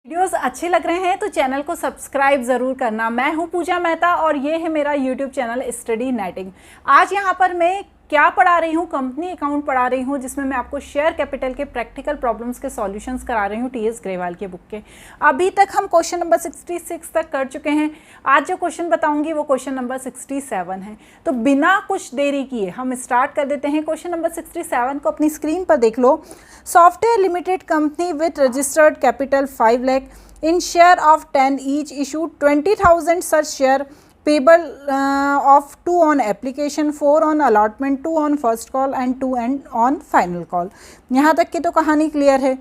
Videos अच्छे लग रहे हैं तो चैनल को सब्सक्राइब ज़रूर करना। मैं हूं पूजा मेहता और ये है मेरा यूट्यूब चैनल स्टडी नेटिंग। आज यहां पर मैं क्या पढ़ा रही हूं, कंपनी अकाउंट पढ़ा रही हूं, जिसमें मैं आपको शेयर कैपिटल के प्रैक्टिकल प्रॉब्लम्स के सॉल्यूशंस करा रही हूं टीएस ग्रेवाल के बुक के। अभी तक हम क्वेश्चन नंबर 66 तक कर चुके हैं। आज जो क्वेश्चन बताऊंगी वो क्वेश्चन नंबर 67 है। तो बिना कुछ देरी किए हम स्टार्ट कर देते हैं। क्वेश्चन नंबर 67 को अपनी स्क्रीन पर देख लो। Software limited company with registered capital 5 lakh in share of 10 each issued 20,000 such share payable of 2 on application, 4 on allotment, 2 on first call and 2 on final call। यहाँ तक की तो कहानी क्लियर है।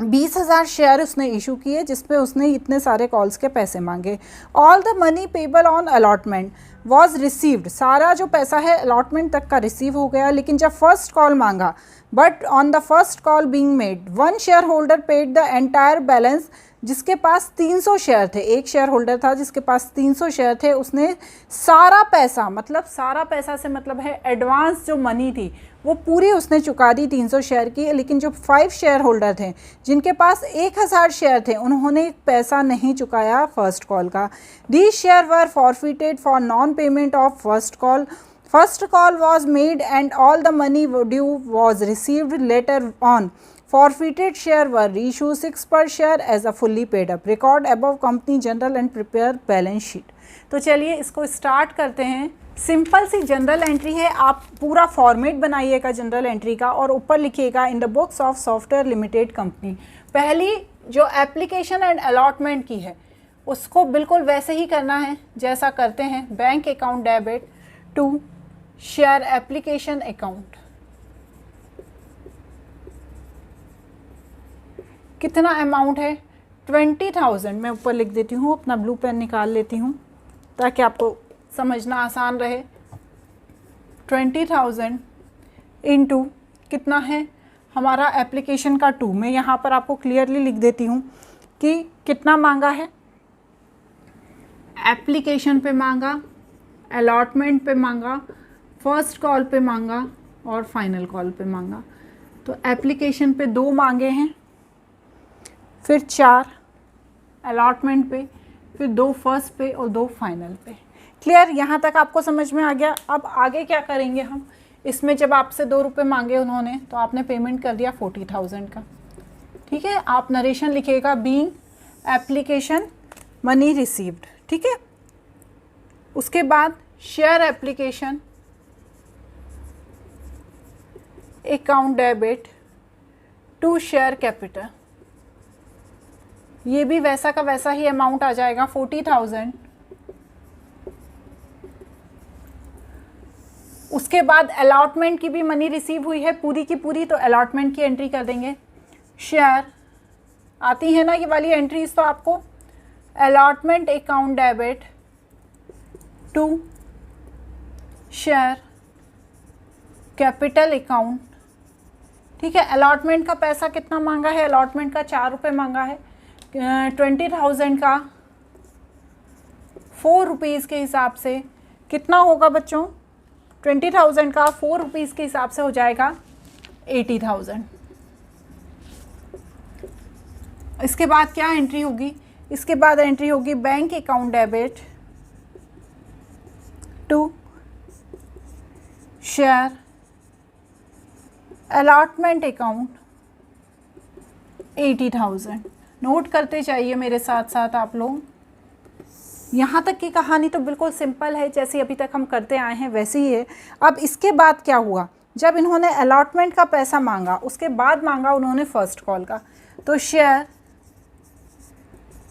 20,000 शेयर उसने इशू किए जिसपे उसने इतने सारे कॉल्स के पैसे मांगे। All the money payable on allotment was received, सारा जो पैसा है अलॉटमेंट तक का रिसीव हो गया। लेकिन जब फर्स्ट कॉल मांगा, but on the first call being made one share holder paid the entire balance, जिसके पास 300 शेयर थे, एक शेयर होल्डर था जिसके पास 300 शेयर थे, उसने सारा पैसा, मतलब सारा पैसा से मतलब है एडवांस जो मनी थी वो पूरी उसने चुका दी 300 शेयर की। लेकिन जो 5 शेयर होल्डर थे जिनके पास 1000 शेयर थे उन्होंने पैसा नहीं चुकाया फर्स्ट कॉल का। These share were forfeited for non payment of first call. First call was made and all the money due was received later on. Forfeited share were reissued 6 per share as a fully paid up. Record above company general and prepare balance sheet। तो चलिए इसको start करते हैं। Simple सी general entry है। आप पूरा format बनाइएगा general entry का और ऊपर लिखिएगा in the books of software limited company. पहली जो एप्लीकेशन एंड अलॉटमेंट की है उसको बिल्कुल वैसे ही करना है जैसा करते हैं। Bank account debit to share application account. कितना अमाउंट है? 20,000। मैं ऊपर लिख देती हूँ, अपना ब्लू पेन निकाल लेती हूँ ताकि आपको समझना आसान रहे। 20,000 इंटू कितना है हमारा एप्लीकेशन का 2। मैं यहाँ पर आपको क्लियरली लिख देती हूँ कि कितना मांगा है। एप्लीकेशन पे मांगा, अलॉटमेंट पे मांगा, फर्स्ट कॉल पे मांगा और फाइनल कॉल पे मांगा। तो एप्लीकेशन पे 2 मांगे हैं, फिर 4 अलॉटमेंट पे, फिर 2 फर्स्ट पे और 2 फाइनल पे। क्लियर? यहाँ तक आपको समझ में आ गया। अब आगे क्या करेंगे हम? इसमें जब आपसे 2 रुपये मांगे उन्होंने तो आपने पेमेंट कर दिया 40,000 का। ठीक है, आप नरेशन लिखिएगा बीइंग एप्लीकेशन मनी रिसीव्ड। ठीक है, उसके बाद share application account debit to share capital. ये भी वैसा का वैसा ही अमाउंट आ जाएगा 40,000। उसके बाद अलॉटमेंट की भी मनी रिसीव हुई है पूरी की पूरी, तो अलॉटमेंट की एंट्री कर देंगे। शेयर आती है ना ये वाली एंट्रीज, तो आपको allotment account debit to share capital account. ठीक है, अलॉटमेंट का पैसा कितना मांगा है? अलॉटमेंट का 4 रुपये मांगा है। 20,000 का 4 रुपीज़ के हिसाब से कितना होगा बच्चों? 20,000 का 4 रुपीज़ के हिसाब से हो जाएगा 80,000। इसके बाद क्या एंट्री होगी? इसके बाद एंट्री होगी bank account debit to share allotment account 80,000। Note करते चाहिए मेरे साथ साथ आप लोग। यहाँ तक की कहानी तो बिल्कुल सिंपल है, जैसे अभी तक हम करते आए हैं वैसे ही है। अब इसके बाद क्या हुआ? जब इन्होंने अलॉटमेंट का पैसा मांगा उसके बाद मांगा उन्होंने फर्स्ट कॉल का। तो share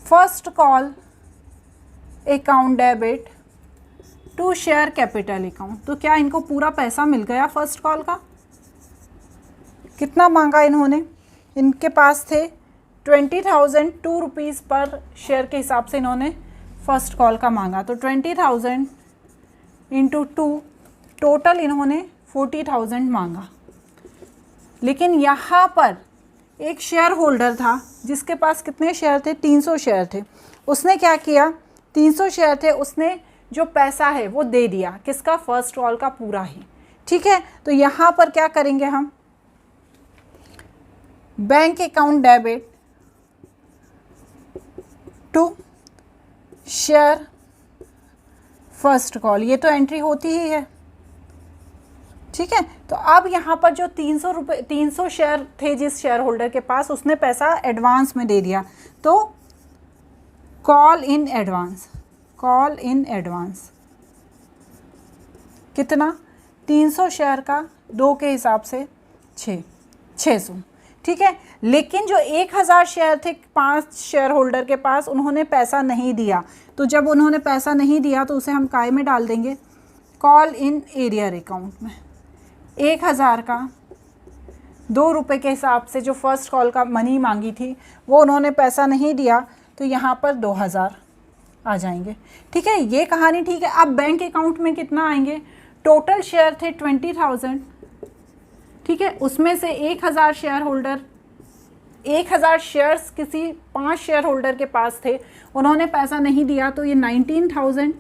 first call account debit to share capital account. तो क्या इनको पूरा पैसा मिल गया फर्स्ट कॉल का? कितना मांगा इन्होंने? इनके पास थे 20,000, 2 रुपीज़ पर शेयर के हिसाब से इन्होंने फर्स्ट कॉल का मांगा। तो 20,000 इंटू 2, टोटल इन्होंने 40,000 मांगा। लेकिन यहाँ पर एक शेयर होल्डर था जिसके पास कितने शेयर थे? 300 शेयर थे। उसने क्या किया? 300 शेयर थे, उसने जो पैसा है वो दे दिया। किसका? फर्स्ट कॉल का पूरा ही। ठीक है, तो यहाँ पर क्या करेंगे हम? Bank account debit to share first call, ये तो एंट्री होती ही है, ठीक है। तो अब यहाँ पर जो 300 शेयर थे जिस शेयर होल्डर के पास, उसने पैसा एडवांस में दे दिया, तो call in advance, call in advance कितना, 300 शेयर का 2 के हिसाब से 600, ठीक है। लेकिन जो 1000 शेयर थे 5 शेयर होल्डर के पास, उन्होंने पैसा नहीं दिया, तो जब उन्होंने पैसा नहीं दिया तो उसे हम काय में डाल देंगे, कॉल इन एरियर अकाउंट में। 1000 का 2 रुपये के हिसाब से जो फर्स्ट कॉल का मनी मांगी थी, वो उन्होंने पैसा नहीं दिया, तो यहाँ पर 2000 आ जाएंगे, ठीक है। ये कहानी ठीक है। अब बैंक अकाउंट में कितना आएंगे, टोटल शेयर थे 20,000, ठीक है। उसमें से 1000 शेयर होल्डर, 1000 शेयर्स किसी 5 शेयर होल्डर के पास थे, उन्होंने पैसा नहीं दिया, तो ये 19,000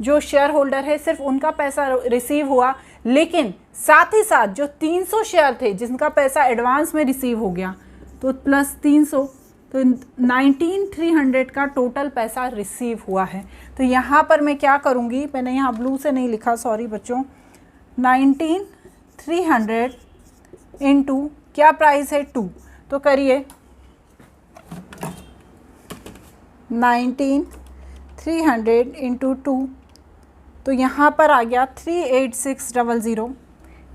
जो शेयर होल्डर है सिर्फ उनका पैसा रिसीव हुआ। लेकिन साथ ही साथ जो 300 शेयर थे जिनका पैसा एडवांस में रिसीव हो गया, तो प्लस 300, तो 19,300 का टोटल पैसा रिसीव हुआ है। तो यहाँ पर मैं क्या करूँगी, मैंने यहाँ ब्लू से नहीं लिखा, सॉरी बच्चों, 19,300 इंटू क्या प्राइस है 2, तो करिए 19,300 इंटू 2, तो यहाँ पर आ गया 38600,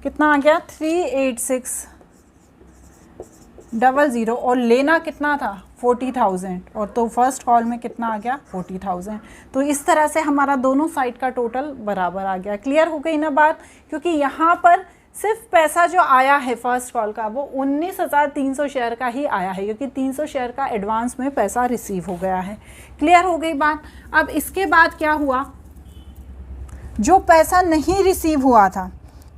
कितना आ गया 38600, और लेना कितना था 40,000, और तो फर्स्ट कॉल में कितना आ गया 40,000। तो इस तरह से हमारा दोनों साइड का टोटल बराबर आ गया। क्लियर हो गई ना बात, क्योंकि यहाँ पर सिर्फ पैसा जो आया है फर्स्ट कॉल का वो 19,300 शेयर का ही आया है, क्योंकि 300 शेयर का एडवांस में पैसा रिसीव हो गया है। क्लियर हो गई बात। अब इसके बाद क्या हुआ, जो पैसा नहीं रिसीव हुआ था,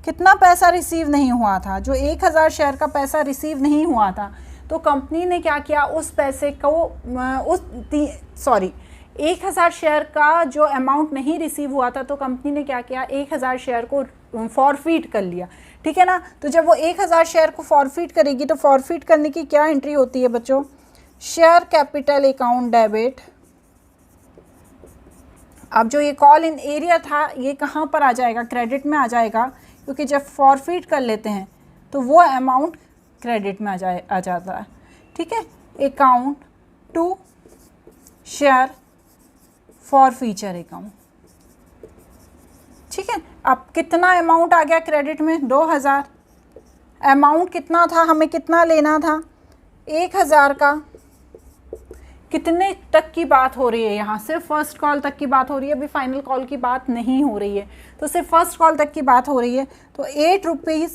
कितना पैसा रिसीव नहीं हुआ था, जो 1000 शेयर का पैसा रिसीव नहीं हुआ था, तो कंपनी ने क्या किया, उस पैसे को 1000 शेयर का जो अमाउंट नहीं रिसीव हुआ था, तो कंपनी ने क्या किया, 1000 शेयर को फॉरफीट कर लिया, ठीक है ना। तो जब वो 1000 शेयर को फॉरफीट करेगी, तो फॉरफीट करने की क्या एंट्री होती है बच्चों, शेयर कैपिटल अकाउंट डेबिट। अब जो ये कॉल इन एरिया था, ये कहाँ पर आ जाएगा, क्रेडिट में आ जाएगा, क्योंकि जब फॉरफीट कर लेते हैं तो वो अमाउंट क्रेडिट में आ जाता है, ठीक है। Account to share forfeiture account, ठीक है। अब कितना अमाउंट आ गया क्रेडिट में, 2000। अमाउंट कितना था, हमें कितना लेना था, 1000 का। कितने तक की बात हो रही है, यहाँ सिर्फ फर्स्ट कॉल तक की बात हो रही है, अभी फाइनल कॉल की बात नहीं हो रही है, तो सिर्फ फर्स्ट कॉल तक की बात हो रही है। तो 8 रुपीज़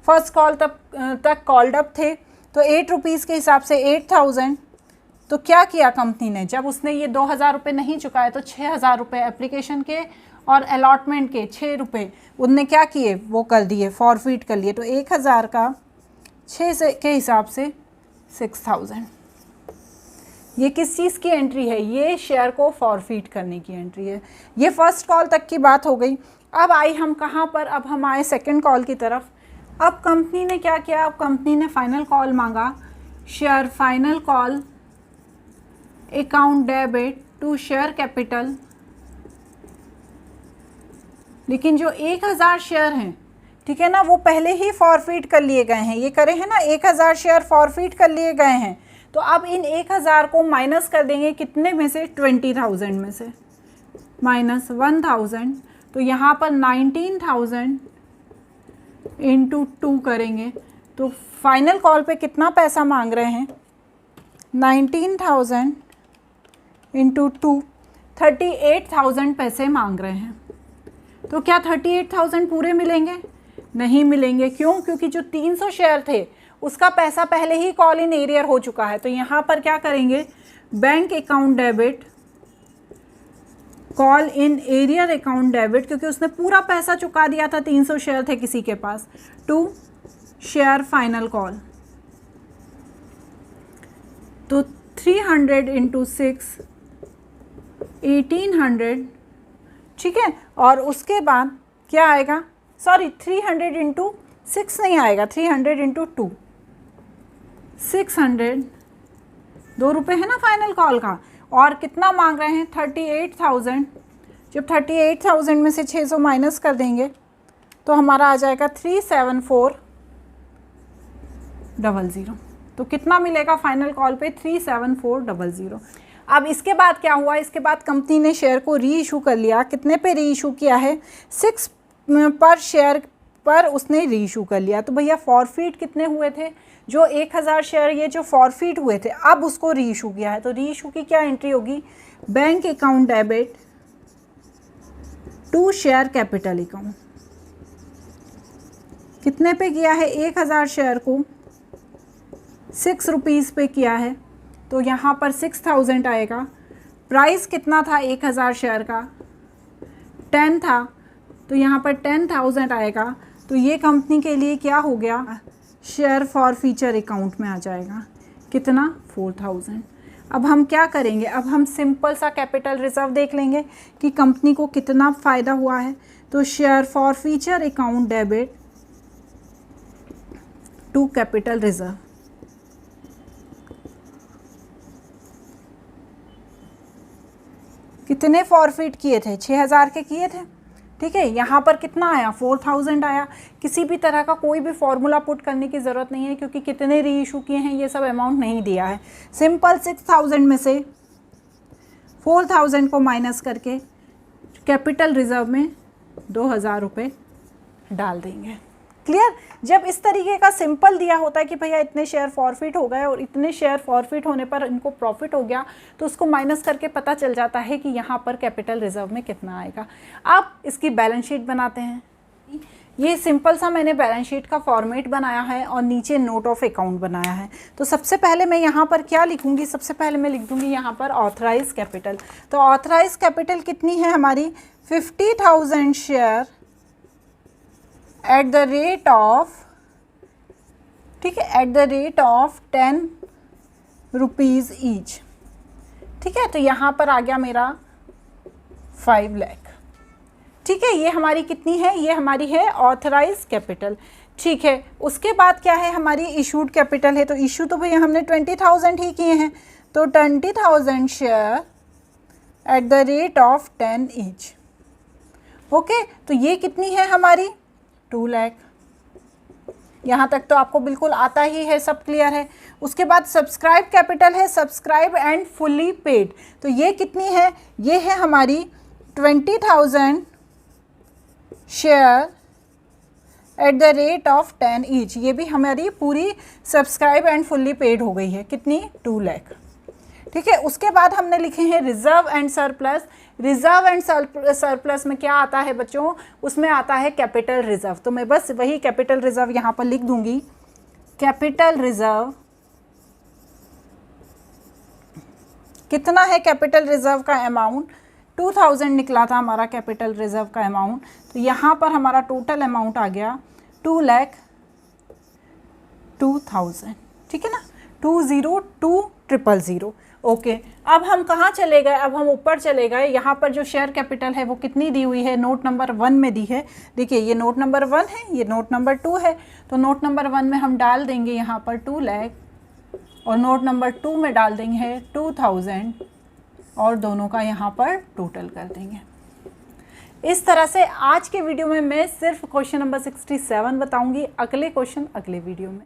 फर्स्ट कॉल तक कॉल्ड अप थे, तो 8 रुपीज़ के हिसाब से 8,000। तो क्या किया कंपनी ने, जब उसने ये 2000 रुपये नहीं चुकाए, तो 6,000 रुपये एप्लीकेशन के और अलॉटमेंट के 6 रुपये उनने क्या किए, वो कर दिए, फॉरफीट कर लिए। तो 1000 का 6 के हिसाब से 6,000। ये किस चीज़ की एंट्री है, ये शेयर को फॉरफीट करने की एंट्री है। ये फर्स्ट कॉल तक की बात हो गई। अब आई हम कहाँ पर, अब हम आए सेकंड कॉल की तरफ। अब कंपनी ने क्या किया, अब कंपनी ने फाइनल कॉल मांगा, share final call account debit to share capital. लेकिन जो 1000 शेयर हैं, ठीक है ना, वो पहले ही फॉरफीट कर लिए गए हैं, ये करे हैं ना, 1000 शेयर फॉरफीट कर लिए गए हैं। तो अब इन 1000 को माइनस कर देंगे कितने में से, 20,000 में से, माइनस 1000। तो यहाँ पर 19,000 इंटू 2 करेंगे, तो फाइनल कॉल पे कितना पैसा मांग रहे हैं, 19,000 इंटू 2, 38,000 पैसे मांग रहे हैं। तो क्या 38,000 पूरे मिलेंगे, नहीं मिलेंगे। क्यों, क्योंकि जो 300 शेयर थे उसका पैसा पहले ही कॉल इन एरियर हो चुका है। तो यहाँ पर क्या करेंगे, bank account debit, call in arrear account debit, क्योंकि उसने पूरा पैसा चुका दिया था, 300 शेयर थे किसी के पास, टू शेयर फाइनल कॉल। तो 300 इंटू 6, 1800, ठीक है। और उसके बाद क्या आएगा, सॉरी 300 इंटू 6 नहीं आएगा, 300 इंटू 2, 600, 2 रुपये है ना फाइनल कॉल का, और कितना मांग रहे हैं 38,000। जब 38,000 में से 600 माइनस कर देंगे तो हमारा आ जाएगा 37400। तो कितना मिलेगा फाइनल कॉल पे 37400। अब इसके बाद क्या हुआ, इसके बाद कंपनी ने शेयर को री इशू कर लिया। कितने पे री इशू किया है, 6 पर शेयर पर उसने री इशू कर लिया। तो भैया फॉरफिट कितने हुए थे, जो 1000 शेयर ये जो फॉरफिट हुए थे अब उसको री इशू किया है। तो री इशू की क्या एंट्री होगी, bank account debit to share capital account. कितने पे किया है, 1000 शेयर को 6 रुपीज़ पे किया है, तो यहाँ पर 6000 आएगा। प्राइस कितना था 1000 शेयर का, 10 था, तो यहाँ पर 10,000 आएगा। तो ये कंपनी के लिए क्या हो गया, शेयर फॉर फ्यूचर अकाउंट में आ जाएगा। कितना, 4000। अब हम क्या करेंगे, अब हम सिंपल सा कैपिटल रिजर्व देख लेंगे कि कंपनी को कितना फ़ायदा हुआ है। तो share forfeiture account debit to capital reserve. कितने फॉरफिट किए थे, 6000 के किए थे, ठीक है। यहाँ पर कितना आया, 4000 आया। किसी भी तरह का कोई भी फॉर्मूला पुट करने की ज़रूरत नहीं है, क्योंकि कितने री इशू किए हैं ये सब अमाउंट नहीं दिया है। सिंपल 6000 में से 4000 को माइनस करके कैपिटल रिजर्व में 2000 रुपये डाल देंगे। क्लियर। जब इस तरीके का सिंपल दिया होता है कि भैया इतने शेयर फॉरफिट हो गए और इतने शेयर फॉरफिट होने पर इनको प्रॉफिट हो गया, तो उसको माइनस करके पता चल जाता है कि यहाँ पर कैपिटल रिजर्व में कितना आएगा। अब इसकी बैलेंस शीट बनाते हैं। ये सिंपल सा मैंने बैलेंस शीट का फॉर्मेट बनाया है और नीचे नोट ऑफ अकाउंट बनाया है। तो सबसे पहले मैं यहाँ पर क्या लिखूँगी, सबसे पहले मैं लिख दूँगी यहाँ पर ऑथराइज कैपिटल। तो ऑथराइज कैपिटल कितनी है हमारी, 50,000 share at the rate of, ठीक है, at the rate of 10 rupees each. ठीक है, तो यहाँ पर आ गया मेरा 5 लाख। ठीक है, ये हमारी कितनी है, ये हमारी है ऑथराइज कैपिटल। ठीक है, उसके बाद क्या है, हमारी इशूड कैपिटल है। तो इशू तो भैया हमने 20,000 ही किए हैं, तो 20,000 share at the rate of 10 each. Okay, तो ये कितनी है हमारी 2 लाख। यहाँ तक तो आपको बिल्कुल आता ही है, सब क्लियर है। उसके बाद सब्सक्राइब कैपिटल है, सब्सक्राइब एंड फुल्ली पेड। तो ये कितनी है, ये है हमारी 20,000 share at the rate of 10 each. ये भी हमारी पूरी सब्सक्राइब एंड फुल्ली पेड हो गई है। कितनी, 2 लाख। ठीक है, उसके बाद हमने लिखे हैं reserve and surplus. Reserve and surplus में क्या आता है बच्चों, उसमें आता है कैपिटल रिजर्व। तो मैं बस वही कैपिटल रिजर्व यहाँ पर लिख दूंगी। कैपिटल रिजर्व कितना है, कैपिटल रिजर्व का अमाउंट 2000 निकला था हमारा कैपिटल रिजर्व का अमाउंट। तो यहाँ पर हमारा टोटल अमाउंट आ गया 2,02,000। ठीक है ना, 202,000। ओके, अब हम कहाँ चले गए, अब हम ऊपर चले गए। यहाँ पर जो शेयर कैपिटल है वो कितनी दी हुई है, नोट नंबर 1 में दी है। देखिए, ये नोट नंबर 1 है, ये नोट नंबर 2 है। तो नोट नंबर 1 में हम डाल देंगे यहाँ पर 2 लाख और नोट नंबर 2 में डाल देंगे 2000 और दोनों का यहाँ पर टोटल कर देंगे। इस तरह से आज के वीडियो में मैं सिर्फ क्वेश्चन नंबर 67 बताऊँगी। अगले क्वेश्चन अगले वीडियो में।